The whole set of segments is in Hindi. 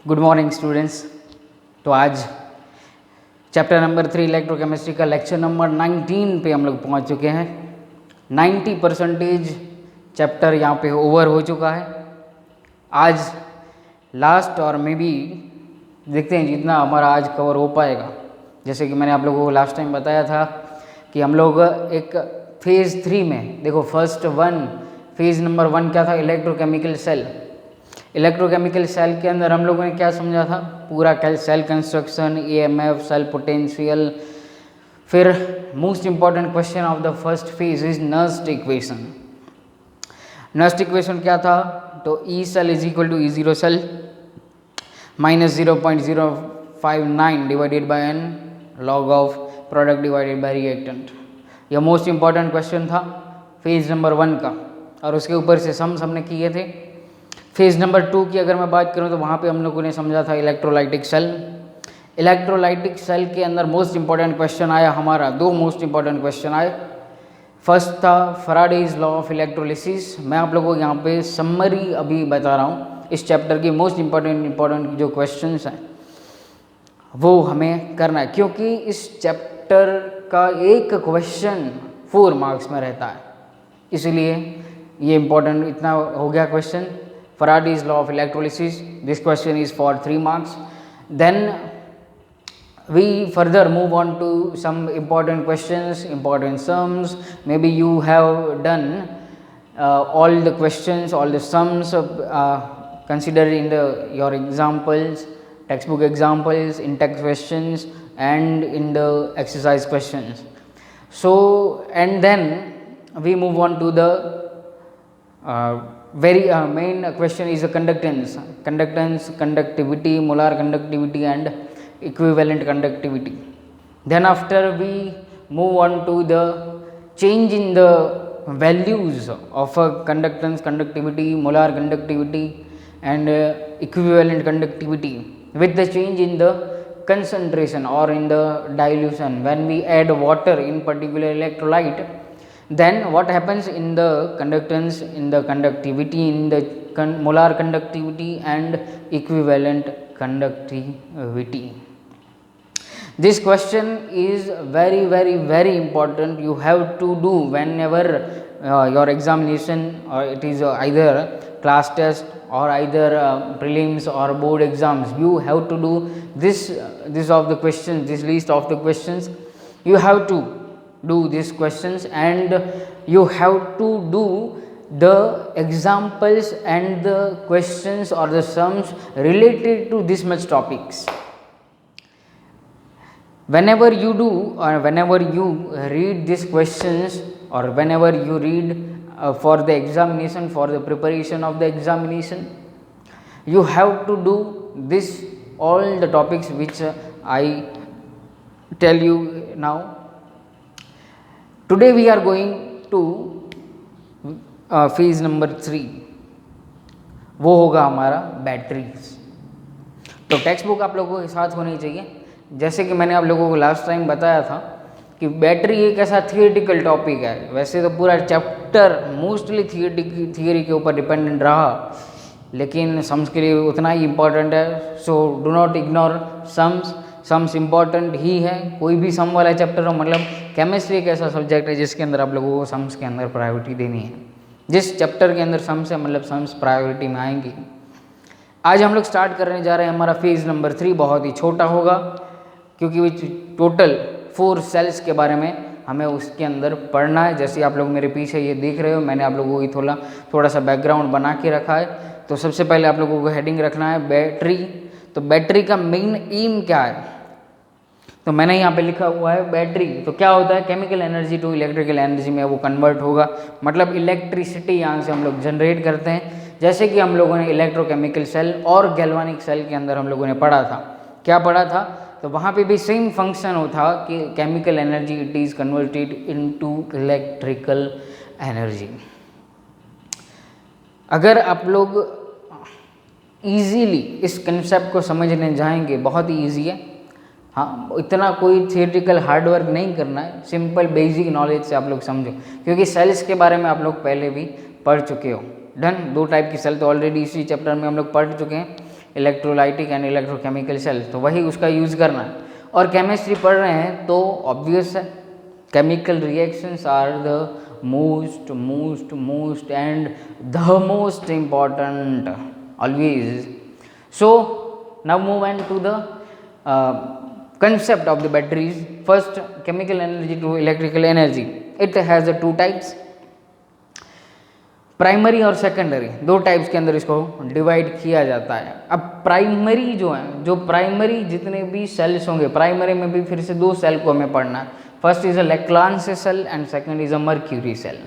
Good morning students. तो आज चैप्टर नंबर 3 इलेक्ट्रोकेमिस्ट्री का लेक्चर नंबर 19 पे हम लोग पहुंच चुके हैं। 90% चैप्टर यहाँ पे ओवर हो चुका है। आज लास्ट और मे बी देखते हैं जितना हमारा आज कवर हो पाएगा। जैसे कि मैंने आप लोगों को लास्ट टाइम बताया था कि हम लोग एक फेज़ 3 में, देखो फेज़ नंबर 1 क्या था, इलेक्ट्रोकेमिकल सेल। इलेक्ट्रोकेमिकल सेल के अंदर हम लोगों ने क्या समझा था, पूरा cell construction, EMF, cell potential. फिर most important question of the first phase is Nernst equation. Nernst equation क्या था, तो E cell is equal to E zero cell minus 0.059 divided by n log of product divided by reactant. यह मोस्ट इंपॉर्टेंट क्वेश्चन था फेज नंबर 1 का, और उसके ऊपर से सम्स हमने किए थे। फेज नंबर 2 की अगर मैं बात करूं तो वहाँ पे हम लोगों ने समझा था इलेक्ट्रोलाइटिक सेल। इलेक्ट्रोलाइटिक सेल के अंदर मोस्ट इंपॉर्टेंट क्वेश्चन आया हमारा, दो मोस्ट इंपॉर्टेंट क्वेश्चन आए। फर्स्ट था फैराडेज लॉ ऑफ इलेक्ट्रोलिसिस। मैं आप लोगों को यहाँ पे समरी अभी बता रहा हूँ इस चैप्टर की मोस्ट इंपॉर्टेंट जो क्वेश्चंस हैं वो हमें करना है, क्योंकि इस चैप्टर का एक क्वेश्चन 4 मार्क्स में रहता है, इसलिए ये इंपॉर्टेंट इतना हो गया question. Faraday's law of electrolysis, this question is for 3 marks. Then we further move on to some important questions, important sums. Maybe you have done all the questions, all the sums considered in your examples, textbook examples, in text questions and in the exercise questions. So and then we move on to the very main question is the conductance, conductivity, molar conductivity and equivalent conductivity. Then after we move on to the change in the values of conductance, conductivity, molar conductivity and equivalent conductivity with the change in the concentration or in the dilution. When we add water in particular electrolyte, then what happens in the conductance, in the conductivity, in the molar conductivity and equivalent conductivity. This question is very important. You have to do whenever your examination, or it is either class test or either prelims or board exams, you have to do this of the questions, this list of the questions. You have to do these questions and you have to do the examples and the questions or the sums related to this much topics. Whenever you do or whenever you read these questions or whenever you read for the examination, for the preparation of the examination, you have to do this all the topics which I tell you now. Today we are going to phase number 3, वो होगा हमारा बैटरीज। तो टेक्स्ट बुक आप लोगों के साथ होनी चाहिए। जैसे कि मैंने आप लोगों को लास्ट टाइम बताया था कि बैटरी एक ऐसा थियोरेटिकल टॉपिक है, वैसे तो पूरा चैप्टर मोस्टली थियोरी के ऊपर डिपेंडेंट रहा, लेकिन सम्स के लिए उतना ही इम्पॉर्टेंट है। So do not ignore sums important ही है। कोई भी सम वाला चैप्टर हो, मतलब केमिस्ट्री एक ऐसा सब्जेक्ट है जिसके अंदर आप लोगों को सम्स के अंदर प्रायोरिटी देनी है। जिस चैप्टर के अंदर सम्स है, मतलब सम्स प्रायोरिटी में आएंगी। आज हम लोग स्टार्ट करने जा रहे हैं हमारा फेज नंबर 3। बहुत ही छोटा होगा क्योंकि टोटल 4 सेल्स के बारे में हमें उसके अंदर पढ़ना है। जैसे आप लोग मेरे पीछे ये देख रहे हो, मैंने आप लोगों को थोड़ा सा बैकग्राउंड बना के रखा है। तो सबसे पहले आप लोगों को हेडिंग रखना है बैटरी। तो बैटरी का मेन एम क्या है, तो मैंने यहाँ पे लिखा हुआ है बैटरी। तो क्या होता है, chemical energy to electrical energy में वो कन्वर्ट होगा, मतलब इलेक्ट्रिसिटी यहाँ से हम लोग जनरेट करते हैं। जैसे कि हम लोगों ने इलेक्ट्रोकेमिकल सेल और गैल्वानिक सेल के अंदर हम लोगों ने पढ़ा था। क्या पढ़ा था, तो वहाँ पे भी सेम फंक्शन होता कि chemical energy it is converted into electrical energy. अगर आप लोग ईजीली इस कंसेप्ट को समझने जाएंगे, बहुत ही ईजी है। हाँ, इतना कोई थियोरेटिकल हार्डवर्क नहीं करना है, सिंपल बेसिक नॉलेज से आप लोग समझो, क्योंकि सेल्स के बारे में आप लोग पहले भी पढ़ चुके हो। डन। 2 टाइप की सेल तो ऑलरेडी इसी चैप्टर में हम लोग पढ़ चुके हैं, इलेक्ट्रोलाइटिक एंड इलेक्ट्रोकेमिकल सेल, तो वही उसका यूज़ करना है। और केमिस्ट्री पढ़ रहे हैं तो ऑब्वियस है chemical reactions are the most and the most important always. So now move on to the concept of the batteries. First, chemical energy to electrical energy. It has two types, primary और सेकेंडरी, दो टाइप्स के अंदर इसको डिवाइड किया जाता है। अब प्राइमरी जो है, जो प्राइमरी जितने भी सेल्स होंगे, प्राइमरी में भी फिर से दो सेल को हमें पढ़ना है। First is a Leclanche cell and second is a mercury cell.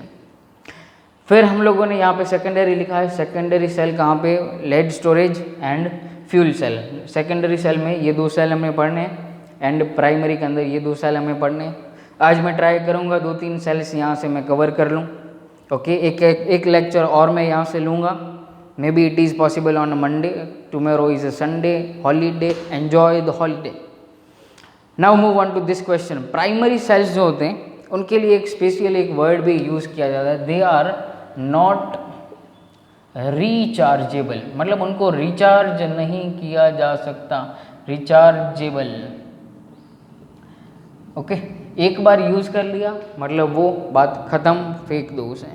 फिर हम लोगों ने यहाँ पे सेकेंडरी लिखा है। सेकेंडरी सेल कहाँ पे? Lead storage and fuel cell. Secondary cell में ये दो सेल हमें पढ़ने हैं एंड प्राइमरी के अंदर ये दो सेल हमें पढ़ने हैं। आज मैं ट्राई करूँगा 2-3 सेल्स यहाँ से मैं कवर कर लूँ। ओके, एक लेक्चर और मैं यहाँ से लूँगा। Maybe it is possible on Monday, tomorrow is a Sunday holiday, enjoy the holiday. Now move on to this question. Primary cells जो होते हैं उनके लिए एक स्पेशल एक वर्ड भी यूज़ किया जाता है, दे आर नॉट रिचार्जेबल, मतलब उनको रिचार्ज नहीं किया जा सकता, रिचार्जेबल। ओके, एक बार यूज़ कर लिया मतलब वो बात ख़त्म, फेंक दो उसे।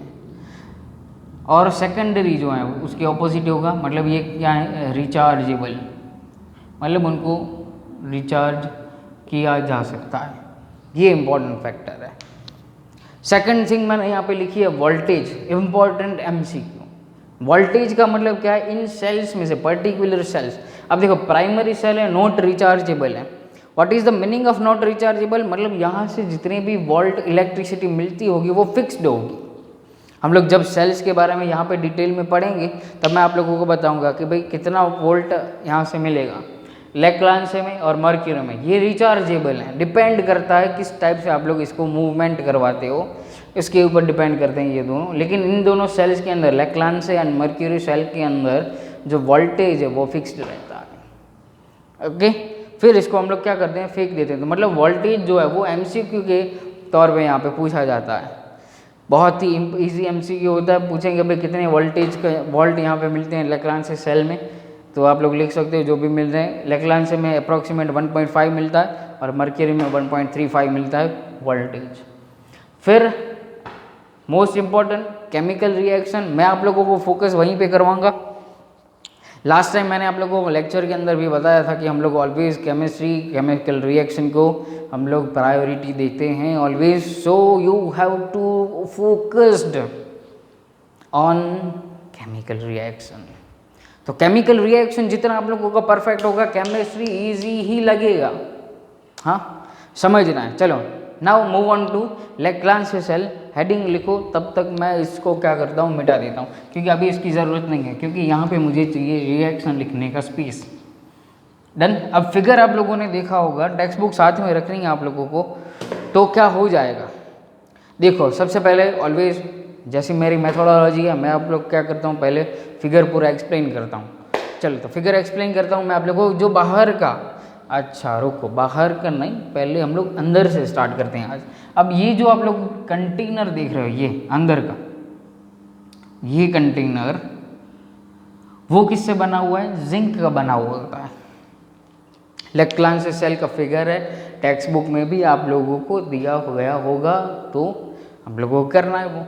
और सेकेंडरी जो है उसके ऑपोजिट होगा, मतलब ये क्या है? रिचार्जेबल, मतलब उनको रिचार्ज किया जा सकता है। ये इंपॉर्टेंट फैक्टर है। सेकंड थिंग मैंने यहाँ पे लिखी है वोल्टेज, इंपॉर्टेंट एमसीक्यू। वोल्टेज का मतलब क्या है? इन सेल्स में से पर्टिकुलर सेल्स, अब देखो प्राइमरी सेल है नॉट रिचार्जेबल है। What is the meaning of not rechargeable? मतलब यहाँ से जितने भी वोल्ट इलेक्ट्रिसिटी मिलती होगी वो फिक्स्ड होगी। हम लोग जब सेल्स के बारे में यहाँ पे डिटेल में पढ़ेंगे तब मैं आप लोगों को बताऊंगा कि भाई कितना वोल्ट यहाँ से मिलेगा लेक्लांस में और मर्क्यूरी में। ये रिचार्जेबल है, डिपेंड करता है किस टाइप से आप लोग इसको मूवमेंट करवाते हो, इसके ऊपर डिपेंड करते हैं ये दोनों। लेकिन इन दोनों सेल्स के अंदर, लेक्लांस एंड मर्क्यूरी सेल के अंदर जो वोल्टेज है वो फिक्स्ड रहता है। ओके, फिर इसको हम लोग क्या करते हैं? फेंक देते हैं। तो मतलब वोल्टेज जो है वो एमसीक्यू के तौर पे यहाँ पे पूछा जाता है। बहुत ही इजी एमसीक्यू होता है, पूछेंगे भाई कितने वोल्टेज का वोल्ट यहाँ पे मिलते हैं लेक्लांस सेल में, तो आप लोग लिख सकते हो जो भी मिल रहे हैं। लेक्लांस में अप्रॉक्सीमेट 1.5 मिलता है और मर्क्यूरी में 1.35 मिलता है वोल्टेज। फिर मोस्ट इम्पॉर्टेंट केमिकल रिएक्शन, मैं आप लोगों को फोकस वहीं पे करवाऊंगा। लास्ट टाइम मैंने आप लोगों को लेक्चर के अंदर भी बताया था कि हम लोग ऑलवेज केमिस्ट्री, केमिकल रिएक्शन को हम लोग प्रायोरिटी देते हैं always. So you have to focused on chemical reaction. तो केमिकल रिएक्शन जितना आप लोगों का परफेक्ट होगा केमिस्ट्री इजी ही लगेगा। हाँ, समझना है। चलो now move on to Leclanche cell. Heading लिखो, तब तक मैं इसको क्या करता हूँ? मिटा देता हूँ, क्योंकि अभी इसकी ज़रूरत नहीं है, क्योंकि यहाँ पे मुझे चाहिए रिएक्शन लिखने का स्पेस। डन। अब फिगर आप लोगों ने देखा होगा, टेक्स्ट बुक साथ में रखनी है आप लोगों को, तो क्या हो जाएगा? देखो सबसे पहले ऑलवेज जैसी मेरी मेथोडोलॉजी है, मैं आप लोग क्या करता हूँ? पहले फिगर पूरा एक्सप्लेन करता हूँ। चलो तो फिगर एक्सप्लेन करता हूँ मैं आप लोगों को। जो बाहर का, अच्छा रुको, बाहर का नहीं, पहले हम लोग अंदर से स्टार्ट करते हैं आज। अब ये जो आप लोग कंटेनर देख रहे हो, ये अंदर का ये कंटेनर वो किससे बना हुआ है? जिंक का बना हुआ होता है। लेक्लांस सेल का फिगर है, टेक्स्ट बुक में भी आप लोगों को दिया गया होगा, तो हम लोगों को करना है वो।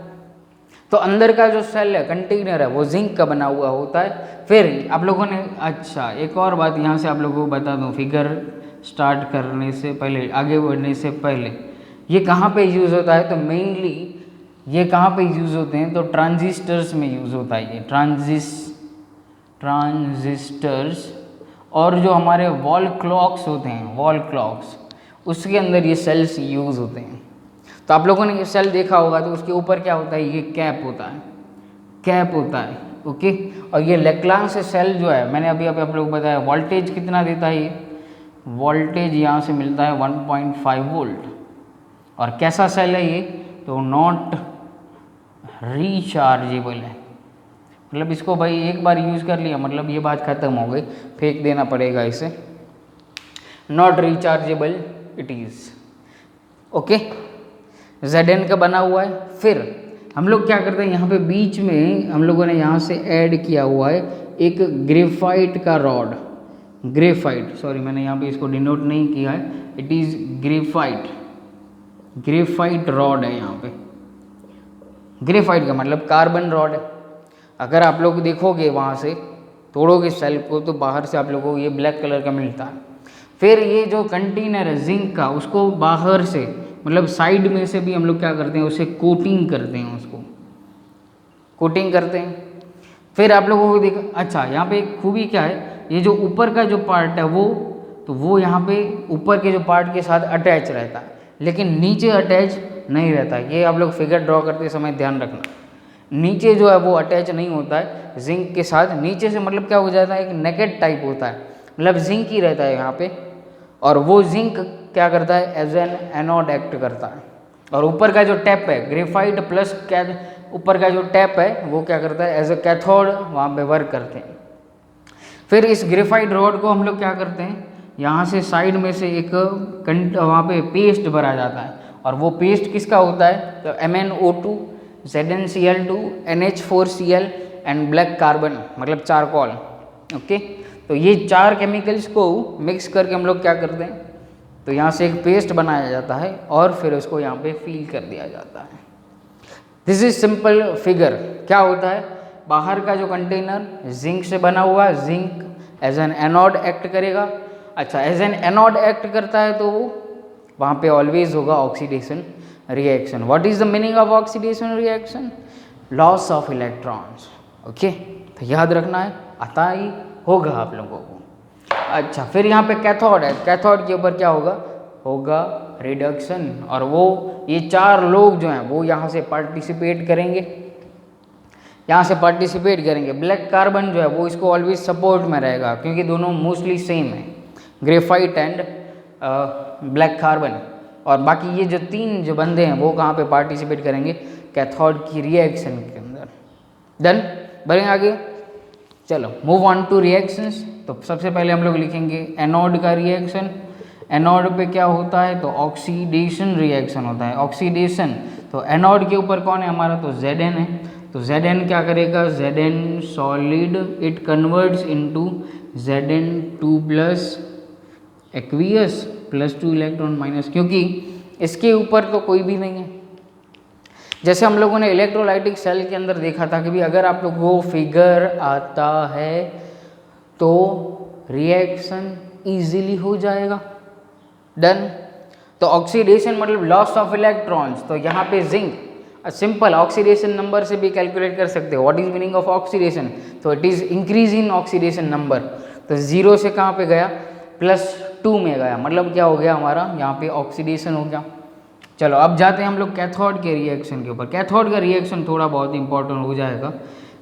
तो अंदर का जो सेल है, कंटेनर है, वो जिंक का बना हुआ होता है। फिर आप लोगों ने, अच्छा एक और बात यहाँ से आप लोगों को बता दूँ, फिगर स्टार्ट करने से पहले, आगे बढ़ने से पहले, ये कहाँ पे यूज़ होता है? तो मेनली ये कहाँ पे यूज़ होते हैं? तो ट्रांजिस्टर्स में यूज़ होता है ये, ट्रांजिस्टर्स। और जो हमारे वॉल क्लॉक्स होते हैं, वॉल क्लॉक्स, उसके अंदर ये सेल्स यूज़ होते हैं। तो आप लोगों ने ये सेल देखा होगा, तो उसके ऊपर क्या होता है? ये कैप होता है, कैप होता है। ओके, और ये लेक्लांस सेल जो है, मैंने अभी आप लोगों को बताया वोल्टेज कितना देता है ये? वोल्टेज यहाँ से मिलता है 1.5 वोल्ट। और कैसा सेल है ये? तो नॉट रिचार्जेबल है, मतलब इसको भाई एक बार यूज़ कर लिया मतलब ये बात ख़त्म हो गई, फेंक देना पड़ेगा इसे। Not rechargeable it is. Okay, Zn का बना हुआ है। फिर हम लोग क्या करते हैं? यहाँ पे बीच में हम लोगों ने यहाँ से ऐड किया हुआ है एक ग्रेफाइट का रॉड, ग्रेफाइट, सॉरी मैंने यहाँ पे इसको डिनोट नहीं किया है, it is graphite, graphite rod है यहाँ पे। ग्रेफाइट का मतलब कार्बन रॉड है। अगर आप लोग देखोगे वहाँ से तोड़ोगे सेल को तो बाहर से आप लोगों को ये ब्लैक कलर का मिलता है। फिर ये जो कंटेनर है जिंक का, उसको बाहर से मतलब साइड में से भी हम लोग क्या करते हैं, उसे कोटिंग करते हैं, उसको कोटिंग करते हैं। फिर आप लोगों को देखो, अच्छा यहाँ पे एक खूबी क्या है, ये जो ऊपर का जो पार्ट है वो यहाँ पे ऊपर के जो पार्ट के साथ अटैच रहता है, लेकिन नीचे अटैच नहीं रहता। ये आप लोग फिगर ड्रॉ करते समय ध्यान रखना, नीचे जो है वो अटैच नहीं होता है जिंक के साथ। नीचे से मतलब क्या हो जाता है, एक नेकेड टाइप होता है, मतलब जिंक ही रहता है यहाँ पे, और वो जिंक क्या करता है, एज एन एनोड एक्ट करता है। और ऊपर का जो टैप है ग्रेफाइट प्लस ऊपर का जो टैप है वो क्या करता है, एज ए कैथोड वहाँ पे वर्क करते हैं। फिर इस ग्रेफाइट रॉड को हम लोग क्या करते हैं, यहाँ से साइड में से एक वहाँ पे पेस्ट भरा जाता है, और वो पेस्ट किसका होता है, तो MnO2, ZnCl2, NH4Cl and black carbon मतलब चारकोल। ओके, तो ये 4 केमिकल्स को मिक्स करके हम लोग क्या करते हैं, तो यहाँ से एक पेस्ट बनाया जाता है और फिर उसको यहाँ पे फिल कर दिया जाता है। This is simple figure. क्या होता है, बाहर का जो कंटेनर जिंक से बना हुआ, zinc as an anode act करेगा। अच्छा, एज एन एनोड एक्ट करता है तो वहाँ पे ऑलवेज होगा oxidation reaction. What is the meaning of oxidation reaction, loss of electrons. Okay, तो याद रखना है, आता ही होगा आप लोगों को। अच्छा, फिर यहाँ पे कैथोड है, कैथोड के ऊपर क्या होगा रिडक्शन, और वो ये 4 लोग जो हैं वो यहाँ से पार्टिसिपेट करेंगे, यहाँ से पार्टिसिपेट करेंगे। ब्लैक कार्बन जो है वो इसको ऑलवेज सपोर्ट में रहेगा, क्योंकि दोनों मोस्टली सेम है, ग्रेफाइट एंड ब्लैक कार्बन। और बाकी ये जो 3 जो बंदे हैं वो कहाँ पे पार्टिसिपेट करेंगे, कैथोड की रिएक्शन के अंदर। डन, बढ़ेंगे आगे। चलो मूव ऑन टू रिएक्शंस। तो सबसे पहले हम लोग लिखेंगे एनोड का रिएक्शन। एनोड पे क्या होता है, तो ऑक्सीडेशन रिएक्शन होता है। ऑक्सीडेशन, तो एनोड के ऊपर कौन है हमारा, तो Zn है। तो Zn क्या करेगा, Zn solid, it converts into Zn2 plus aqueous plus 2 electron minus, क्योंकि इसके ऊपर तो कोई भी नहीं है। जैसे हम लोगों ने इलेक्ट्रोलाइटिक सेल के अंदर देखा था कि भी अगर आप लोग को फिगर आता है तो रिएक्शन इजीली हो जाएगा। डन। तो ऑक्सीडेशन मतलब लॉस ऑफ इलेक्ट्रॉन्स, तो यहाँ पे जिंक सिंपल ऑक्सीडेशन नंबर से भी कैलकुलेट कर सकते हो। What is meaning of oxidation, तो it is increase in oxidation number. तो 0 से कहाँ पे गया, +2 में गया, मतलब क्या हो गया हमारा यहाँ पे ऑक्सीडेशन हो गया। चलो अब जाते हैं हम लोग कैथोड के रिएक्शन के ऊपर। कैथोड का रिएक्शन थोड़ा बहुत इंपॉर्टेंट हो जाएगा।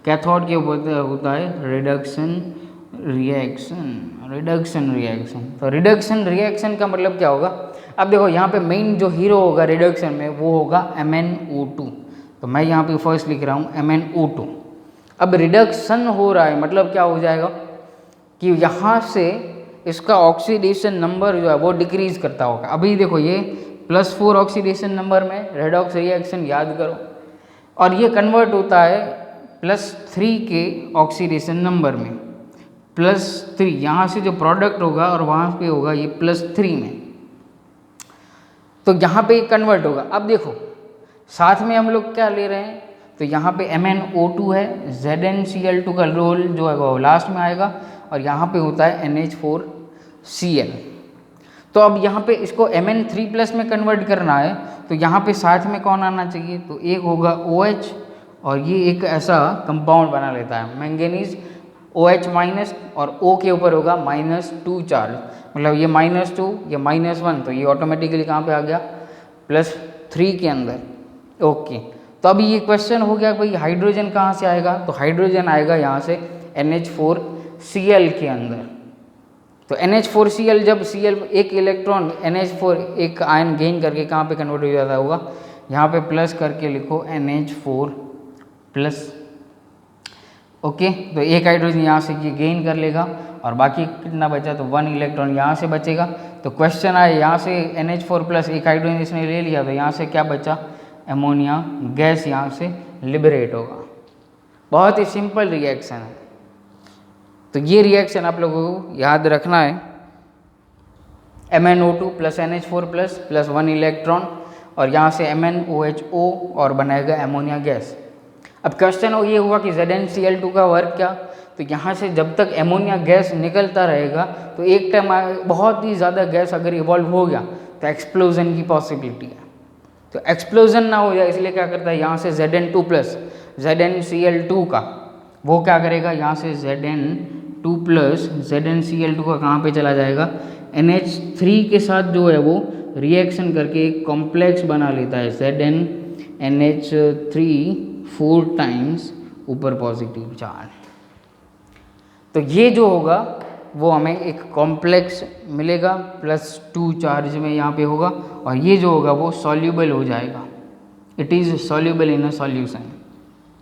कैथोड के ऊपर होता है रिडक्शन रिएक्शन, रिडक्शन रिएक्शन। तो रिडक्शन रिएक्शन का मतलब क्या होगा, अब देखो यहाँ पे मेन जो हीरो होगा रिडक्शन में वो होगा MnO2। तो मैं यहाँ पे फर्स्ट लिख रहा हूँ MnO2। अब रिडक्शन हो रहा है मतलब क्या हो जाएगा कि यहाँ से इसका ऑक्सीडेशन नंबर जो है वो डिक्रीज करता होगा। अभी देखो ये +4 ऑक्सीडेशन नंबर में रेडॉक्स रिएक्शन याद करो, और ये कन्वर्ट होता है +3 के ऑक्सीडेशन नंबर में। +3 यहाँ से जो प्रोडक्ट होगा और वहाँ पे होगा ये +3 में, तो यहाँ पे कन्वर्ट होगा। अब देखो साथ में हम लोग क्या ले रहे हैं, तो यहाँ पे MnO2 है, ZnCl2 का रोल जो है वो लास्ट में आएगा, और यहाँ पे होता है NH4Cl। तो अब यहाँ पे इसको Mn3+ में कन्वर्ट करना है, तो यहाँ पे साथ में कौन आना चाहिए, तो एक होगा OH, और ये एक ऐसा कंपाउंड बना लेता है मैंगनीज OH- और O के ऊपर होगा -2 चार्ज, मतलब ये -2 ये -1, तो ये ऑटोमेटिकली कहाँ पे आ गया +3 के अंदर। ओके, तो अभी ये क्वेश्चन हो गया भाई हाइड्रोजन कहाँ से आएगा, तो हाइड्रोजन आएगा यहाँ से NH4Cl के अंदर। तो NH4Cl जब Cl एक इलेक्ट्रॉन NH4 एक आयन गेन करके कहाँ पे कन्वर्ट हो जाता होगा, यहाँ पे प्लस करके लिखो NH4+। ओके, तो एक हाइड्रोजन यहाँ से ये गेन कर लेगा, और बाकी कितना बचा, तो 1 इलेक्ट्रॉन यहाँ से बचेगा। तो क्वेश्चन आए यहाँ से NH4+ एक हाइड्रोजन इसने ले लिया, तो यहाँ से क्या बचा, अमोनिया गैस यहाँ से लिबरेट होगा। बहुत ही सिंपल रिएक्शन है। तो ये रिएक्शन आप लोगों को याद रखना है, MnO2 plus NH4 plus 1 electron, और यहाँ से MnOHO और बनाएगा एमोनिया गैस। अब क्वेश्चन ये हुआ कि ZnCl2 का वर्क क्या, तो यहाँ से जब तक एमोनिया गैस निकलता रहेगा तो एक टाइम बहुत ही ज़्यादा गैस अगर इवॉल्व हो गया तो एक्सप्लोजन की पॉसिबिलिटी है। तो एक्सप्लोजन ना हो जाए इसलिए क्या करता है, यहाँ से Zn2 प्लस ZnCl2 का वो क्या करेगा, यहाँ से Zn2 प्लस ZnCl2 का कहाँ पे चला जाएगा, NH3 के साथ जो है वो रिएक्शन करके एक कॉम्प्लेक्स बना लेता है ZnNH3 4 टाइम्स ऊपर पॉजिटिव चार्ज। तो ये जो होगा वो हमें एक कॉम्प्लेक्स मिलेगा +2 चार्ज में यहाँ पे होगा, और ये जो होगा वो सॉल्यूबल हो जाएगा, it is soluble in a solution.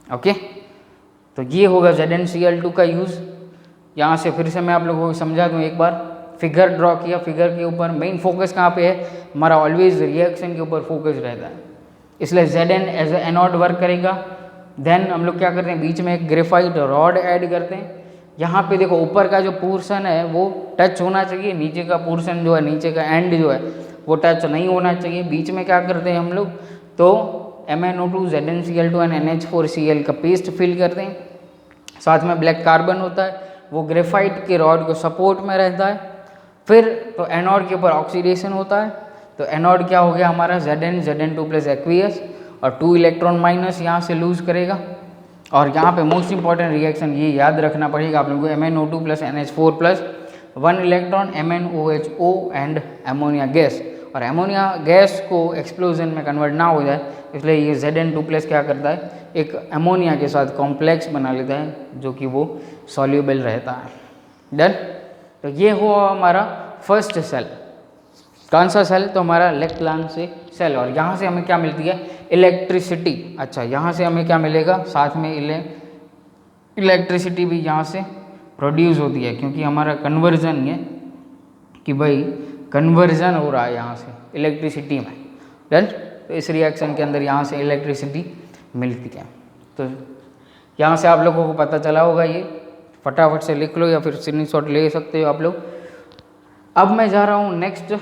Okay, तो ये होगा ZnCl2 का यूज़। यहाँ से फिर से मैं आप लोगों को समझा दूँ, एक बार फिगर ड्रॉ किया, फिगर के ऊपर मेन फोकस कहाँ पे है हमारा, ऑलवेज रिएक्शन के ऊपर फोकस रहता है, इसलिए Zn as a anode work करेगा। देन हम लोग क्या करते हैं, बीच में एक ग्रेफाइट रॉड ऐड करते हैं। यहाँ पे देखो ऊपर का जो पोर्शन है वो टच होना चाहिए, नीचे का पोर्शन जो है, नीचे का एंड जो है वो टच नहीं होना चाहिए। बीच में क्या करते हैं हम लोग, तो MnO2 ZnCl2 एंड NH4Cl का पेस्ट फिल करते हैं, साथ में ब्लैक कार्बन होता है, वो ग्रेफाइट के रॉड को सपोर्ट में रहता है। फिर तो एनोड के ऊपर ऑक्सीडेशन होता है, तो एनोड क्या हो गया हमारा Zn2 प्लस एक्वियस, और 2 इलेक्ट्रॉन माइनस यहाँ से लूज करेगा। और यहाँ पे मोस्ट इंपॉर्टेंट रिएक्शन ये याद रखना पड़ेगा आप लोगों को, MnO2 plus NH4 plus 1 electron MnOHO and ammonia gas. और एमोनिया गैस को एक्सप्लोजन में कन्वर्ट ना हो जाए इसलिए ये Zn2 प्लस क्या करता है, एक एमोनिया के साथ कॉम्प्लेक्स बना लेता है जो कि वो सॉल्यूबल रहता है। डन। तो ये हुआ हमारा फर्स्ट सेल। कौन सा सेल, तो हमारा लेक्लांस से सेल। और यहाँ से हमें क्या मिलती है, इलेक्ट्रिसिटी। अच्छा, यहाँ से हमें क्या मिलेगा, साथ में इलेक्ट्रिसिटी भी यहाँ से प्रोड्यूस होती है, क्योंकि हमारा कन्वर्जन है कि भाई कन्वर्जन हो रहा है यहाँ से इलेक्ट्रिसिटी में। डन। तो इस रिएक्शन के अंदर यहाँ से इलेक्ट्रिसिटी मिलती है। तो यहाँ से आप लोगों को पता चला होगा, ये फटाफट से लिख लो या फिर स्क्रीनशॉट ले सकते हो आप लोग। अब मैं जा रहा हूँ नेक्स्ट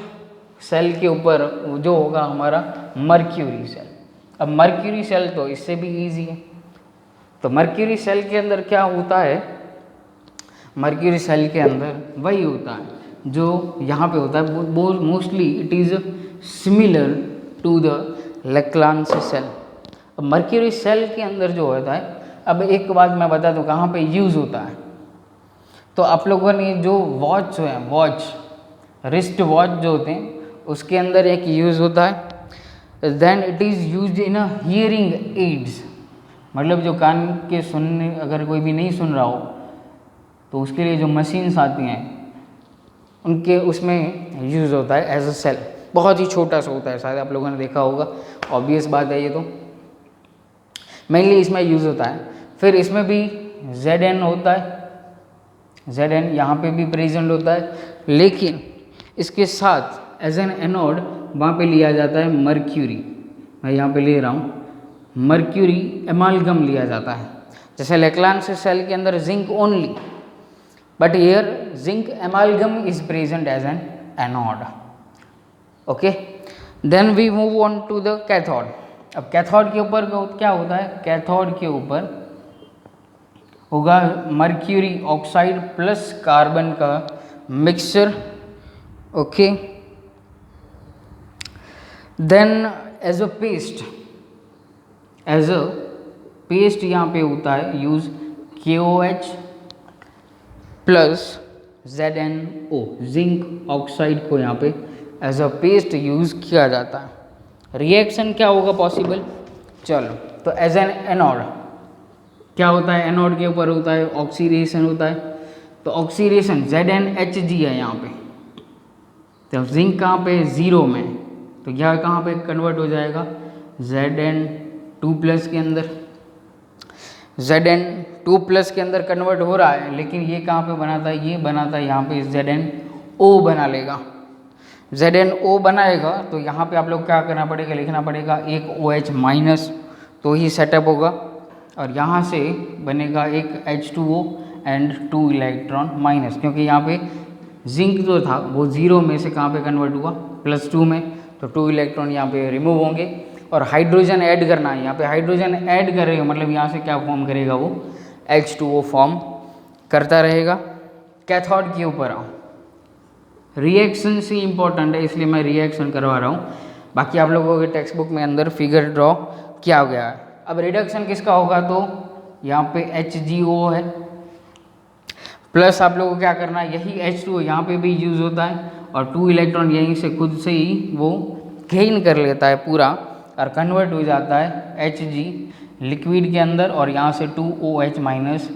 सेल के ऊपर, जो होगा हमारा मर्क्यूरी सेल। अब मर्क्यूरी सेल तो इससे भी इजी है। तो मर्क्यूरी सेल के अंदर क्या होता है, मर्क्यूरी सेल के अंदर वही होता है जो यहाँ पे होता है, वो mostly it is similar to the Leclanche cell. अब मर्क्यूरी सेल के अंदर जो होता है, अब एक बात मैं बता दूँ कहाँ पे यूज़ होता है। तो आप लोगों ने जो वॉच है, वॉच रिस्ट वॉच जो होते हैं उसके अंदर एक यूज़ होता है, then it is used in a hearing aids. मतलब जो कान के सुनने, अगर कोई भी नहीं सुन रहा हो तो उसके लिए जो मशीन्स आती हैं उनके उसमें यूज़ होता है एज अ सेल। बहुत ही छोटा सा होता है, शायद आप लोगों ने देखा होगा, ऑब्वियस बात है ये तो। मेनली इसमें यूज़ होता है। फिर इसमें भी Zn होता है, Zn यहाँ पे भी प्रेजेंट होता है, लेकिन इसके साथ एज एन एनोड वहाँ पे लिया जाता है मर्क्यूरी। मैं यहाँ पे ले रहा हूँ मर्क्यूरी एमालगम लिया जाता है। जैसे लेक्लांस सेल के अंदर zinc only, but here zinc amalgam is present as an anode. Okay, then we move on to the cathode. अब कैथोड के ऊपर क्या होता है, कैथोड के ऊपर होगा मर्क्यूरी ऑक्साइड प्लस कार्बन का mixture. Okay, then as a paste यहाँ पे होता है use KOH plus ZnO, zinc oxide को यहाँ पे एज अ पेस्ट यूज़ किया जाता है। रिएक्शन क्या होगा पॉसिबल, चलो। तो एज एन एनोड क्या होता है, एनोड के ऊपर होता है ऑक्सीडेशन होता है। तो ऑक्सीडेशन ZnHg है यहाँ पे, तो जिंक कहाँ पे, 0 में, तो यह कहाँ पे कन्वर्ट हो जाएगा Zn2 प्लस के अंदर। Zn2 प्लस के अंदर कन्वर्ट हो रहा है, लेकिन ये कहाँ पे बनाता है, ये बनाता है यहाँ पे ZnO बना लेगा। ZnO बनाएगा तो यहाँ पे आप लोग क्या करना पड़ेगा, लिखना पड़ेगा एक OH माइनस, तो ही सेटअप होगा। और यहाँ से बनेगा एक H2O एंड 2 इलेक्ट्रॉन माइनस, क्योंकि यहाँ पे जिंक जो था वो 0 में से कहाँ पे कन्वर्ट हुआ, +2 में, तो 2 इलेक्ट्रॉन यहाँ पे रिमूव होंगे। और हाइड्रोजन ऐड करना है, यहाँ पे हाइड्रोजन ऐड करेगा मतलब यहाँ से क्या फॉर्म करेगा, वो H2O फॉर्म करता रहेगा। कैथोड के ऊपर आऊँ, रिएक्शन से इम्पोर्टेंट है इसलिए मैं रिएक्शन करवा रहा हूँ, बाकी आप लोगों के टेक्स्ट बुक में अंदर फिगर ड्रॉ किया गया है। अब रिडक्शन किसका होगा, तो यहाँ पे HGO है, प्लस आप लोगों को क्या करना है, यही H2O यहाँ पे भी यूज़ होता है और 2 इलेक्ट्रॉन यहीं से खुद से ही वो गेन कर लेता है पूरा और कन्वर्ट हो जाता है Hg लिक्विड के अंदर, और यहाँ से 2OH माइनस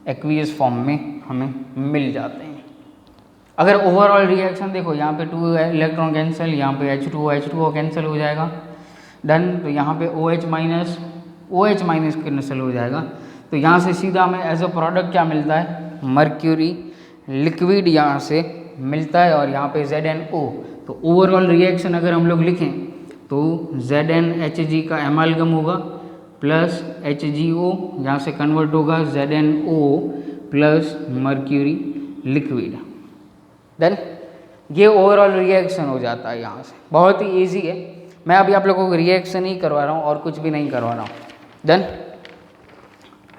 एक्वियस फॉर्म में हमें मिल जाते हैं। अगर ओवरऑल रिएक्शन देखो, यहाँ पे 2 इलेक्ट्रॉन कैंसिल, यहाँ पे H2O कैंसिल हो जाएगा, डन। तो यहाँ पे OH माइनस कैंसिल हो जाएगा, तो यहाँ से सीधा हमें एज अ प्रोडक्ट क्या मिलता है, मर्क्यूरी लिक्विड यहाँ से मिलता है, और यहाँ पे ZnO। तो ओवरऑल रिएक्शन अगर हम लोग लिखें तो ZnHg का एमालगम होगा प्लस HgO, यहाँ से कन्वर्ट होगा ZnO plus mercury liquid. Then ये ओवरऑल रिएक्शन हो जाता है यहाँ से, बहुत ही ईजी है। मैं अभी आप लोगों को रिएक्शन ही करवा रहा हूँ और कुछ भी नहीं करवा रहा हूँ। देन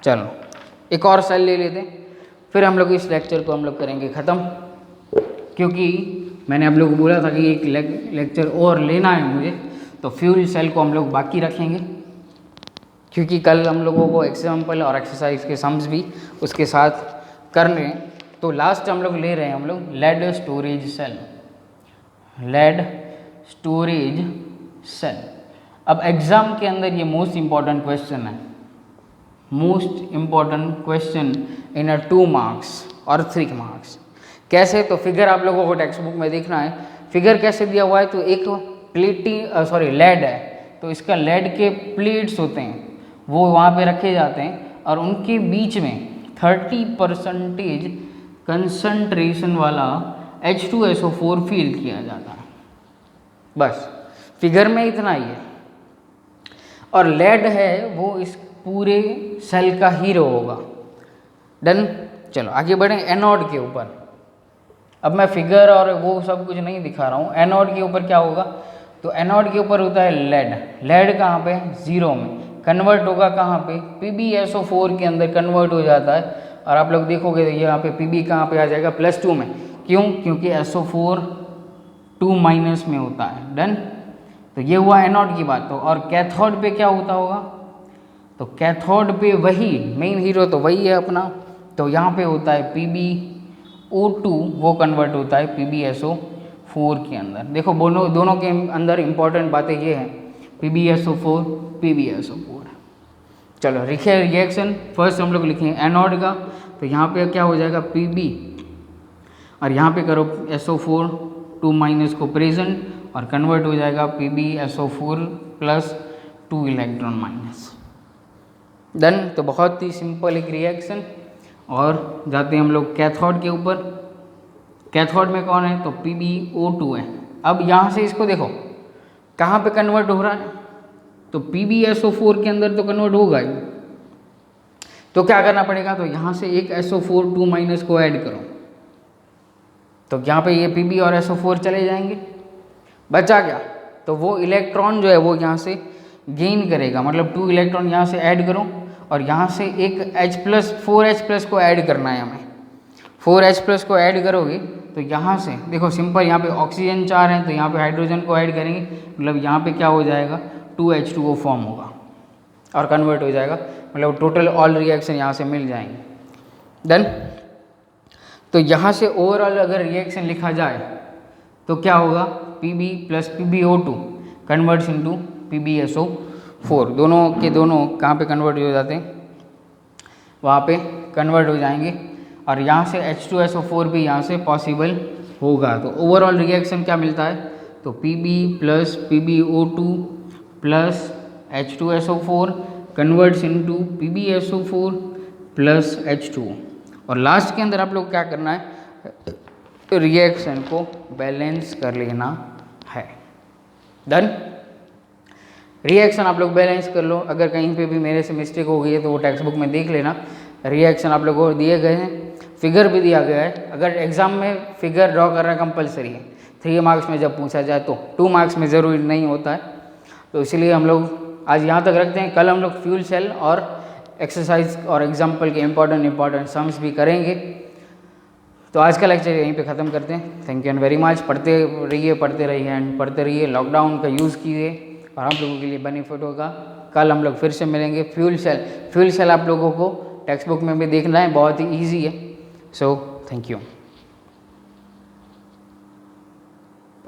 चलो एक और सेल ले लेते हैं, फिर हम लोग इस लेक्चर को हम लोग करेंगे ख़त्म, क्योंकि मैंने आप लोगों को बोला था कि एक लेक्चर और लेना है मुझे, तो फ्यूल सेल को हम लोग बाकी रखेंगे, क्योंकि कल हम लोगों को एग्जाम्पल और एक्सरसाइज के सम्स भी उसके साथ करने हैं। तो लास्ट हम लोग ले रहे हैं हम लोग lead storage cell, lead storage cell. अब एग्ज़ाम के अंदर ये मोस्ट इम्पॉर्टेंट क्वेश्चन है, most important question in 2 marks और 3 मार्क्स। कैसे, तो फिगर आप लोगों को टेक्स्ट बुक में देखना है। फिगर कैसे दिया हुआ है, तो एक लेड है, तो इसका लेड के प्लेट्स होते हैं वो वहाँ पे रखे जाते हैं, और उनके बीच में 30% कंसंट्रेशन वाला H2SO4 फील किया जाता है। बस फिगर में इतना ही है। और लेड है वो इस पूरे सेल का हीरो होगा। डन, चलो आगे बढ़ें एनोड के ऊपर। अब मैं फिगर और वो सब कुछ नहीं दिखा रहा हूँ। एनोड के ऊपर क्या होगा, तो एनोड के ऊपर होता है लेड। लेड कहाँ पे, 0 में कन्वर्ट होगा, कहाँ पे, PbSO4 के अंदर कन्वर्ट हो जाता है। और आप लोग देखोगे तो यहाँ पे Pb कहाँ पे आ जाएगा, +2 में। क्यों, क्योंकि SO4 2 माइनस में होता है। डन, तो ये हुआ एनोड की बात। तो और कैथोड पे क्या होता होगा, तो कैथोड पे वही मेन हीरो तो वही है अपना, तो यहाँ पे होता है PbO2, वो कन्वर्ट होता है PbSO4 के अंदर। देखो दोनों के अंदर इंपॉर्टेंट बातें ये हैं, PbSO4। चलो लिखे रिएक्शन। फर्स्ट हम लोग लिखेंगे एनोड का, तो यहाँ पे क्या हो जाएगा Pb, और यहाँ पे करो SO4 2 माइनस को प्रेजेंट, और कन्वर्ट हो जाएगा PbSO4 plus 2 electron minus. Done, तो बहुत ही सिंपल एक रिएक्शन। और जाते हैं हम लोग कैथोड के ऊपर। कैथोड में कौन है, तो PbO2 है। अब यहाँ से इसको देखो कहाँ पे कन्वर्ट हो रहा है, तो PbSO4 के अंदर तो कन्वर्ट होगा ही, तो क्या करना पड़ेगा, तो यहाँ से एक SO4 2 माइनस को ऐड करो, तो यहाँ पे ये Pb और SO4 चले जाएंगे, बचा क्या, तो वो इलेक्ट्रॉन जो है वो यहाँ से गेन करेगा, मतलब 2 इलेक्ट्रॉन यहाँ से ऐड करो, और यहाँ से एक H+4H+ को ऐड करना है हमें। 4H+ को ऐड करोगे तो यहाँ से देखो सिंपल, यहाँ पे ऑक्सीजन 4 है तो यहाँ पे हाइड्रोजन को ऐड करेंगे, मतलब यहाँ पे क्या हो जाएगा 2H2O फॉर्म होगा और कन्वर्ट हो जाएगा, मतलब टोटल ऑल रिएक्शन यहाँ से मिल जाएंगे। डन, तो यहाँ से ओवरऑल अगर रिएक्शन लिखा जाए तो क्या होगा, Pb plus PbO2 converts into PbSO4। दोनों के दोनों कहाँ पे कन्वर्ट हो जाते हैं, वहाँ पे कन्वर्ट हो जाएंगे, और यहाँ से H2SO4 भी यहाँ से पॉसिबल होगा। तो ओवरऑल रिएक्शन क्या मिलता है, तो Pb plus PbO2 plus H2SO4 converts into PbSO4 plus H2O। और लास्ट के अंदर आप लोग क्या करना है, रिएक्शन को बैलेंस कर लेना है। डन, रिएक्शन आप लोग बैलेंस कर लो। अगर कहीं पे भी मेरे से मिस्टेक हो गई है तो वो टेक्स्ट बुक में देख लेना, रिएक्शन आप लोगों को दिए गए हैं, फिगर भी दिया गया है। अगर एग्ज़ाम में फिगर ड्रॉ करना कंपलसरी है 3 मार्क्स में जब पूछा जाए तो 2 मार्क्स में ज़रूरी नहीं होता है। तो इसलिए हम लोग आज यहाँ तक रखते हैं। कल हम लोग फ्यूल सेल और एक्सरसाइज और एग्जाम्पल के इम्पॉर्टेंट सम्स भी करेंगे। तो आज का लेक्चर यहीं पे ख़त्म करते हैं। Thank you and very much. पढ़ते रहिए एंड पढ़ते रहिए। लॉकडाउन का यूज़ कीजिए और आप लोगों के लिए बेनिफिट होगा। कल हम लोग फिर से मिलेंगे। फ्यूल सेल आप लोगों को टेक्स्ट बुक में भी देखना है, बहुत ही ईजी है। So thank you.